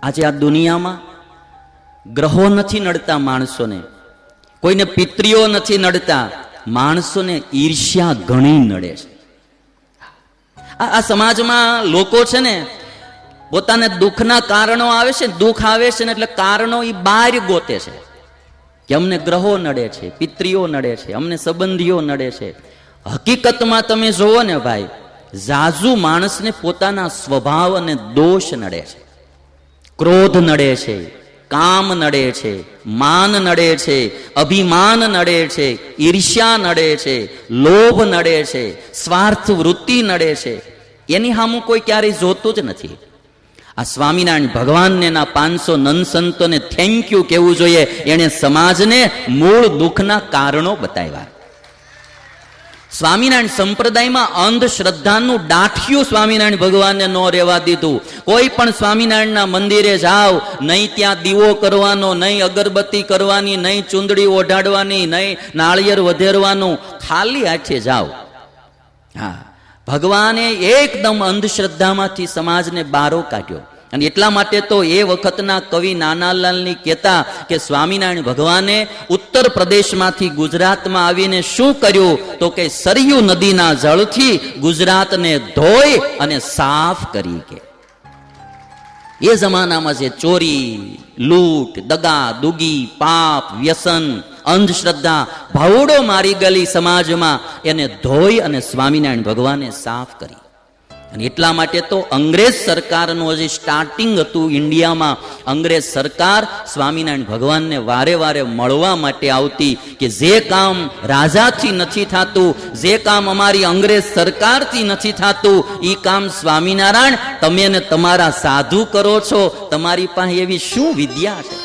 આજે આ દુનિયામાં ગ્રહો નથી નડતા માણસોને, કોઈને પિતરીઓ નથી નડતા, માણસોને ઈર્ષ્યા ઘણી નડે છે. આ સમાજમાં લોકો છે ને પોતાને દુઃખના કારણો આવે છે, દુઃખ આવે છે ને એટલે કારણો એ બહાર ગોતે છે કે અમને ગ્રહો નડે છે, પિતરીઓ નડે છે, અમને સંબંધીઓ નડે છે. હકીકતમાં તમે જોવો ને ભાઈ, ઝાઝુ માણસને પોતાના સ્વભાવ અને દોષ નડે છે. ક્રોધ નડે છે, કામ નડે છે, માન નડે છે, અભિમાન નડે છે, ઈર્ષ્યા નડે છે, લોભ નડે છે, સ્વાર્થ વૃત્તિ નડે છે. એની સામું કોઈ ક્યારેય જોતું જ નથી. આ સ્વામિનારાયણ ભગવાનને ના 500 નન સંતોને થેન્ક યુ કહેવું જોઈએ. એણે સમાજને મૂળ દુઃખના કારણો બતાવ્યા. સ્વામિનારાયણ સંપ્રદાયમાં અંધશ્રદ્ધાનું દાઠિયું સ્વામિનારાયણ ભગવાનને ન રહેવા દીધું. કોઈ પણ સ્વામિનારાયણના મંદિરે જાઓ, નહીં ત્યાં દીવો કરવાનો, નહીં અગરબત્તી કરવાની, નહીં ચૂંદડી ઓઢાડવાની, નહીં નાળિયેર વધેરવાનું, ખાલી હાથે જાઓ. હા, ભગવાને એકદમ અંધશ્રદ્ધામાંથી સમાજને બારો કાઢ્યો. અને એટલા માટે તો એ વખતના કવિ નાનાલાલની કહેતા કે સ્વામિનારાયણ ભગવાને ઉત્તર પ્રદેશમાંથી ગુજરાતમાં આવીને શું કર્યું તો કે સરયુ નદીના જળથી ગુજરાતને ધોઈ અને સાફ કરી. કે એ જમાનામાં જે ચોરી, લૂંટ, દગા, દુગી, પાપ, વ્યસન, અંધશ્રદ્ધા ભાવડો મારી ગયેલી સમાજમાં એને ધોઈ અને સ્વામિનારાયણ ભગવાને સાફ કરી. અને એટલા માટે તો અંગ્રેજ સરકારનું હજી સ્ટાર્ટિંગ હતું ઇન્ડિયામાં. અંગ્રેજ સરકાર સ્વામિનારાયણ ભગવાનને વારે વારે મળવા માટે આવતી કે જે કામ રાજાથી નથી થતું, જે કામ અમારી અંગ્રેજ સરકારથી નથી થતું, એ કામ સ્વામિનારાયણ તમે ને તમારા સાધુ કરો છો. તમારી પાસે એવી શું વિદ્યા છે?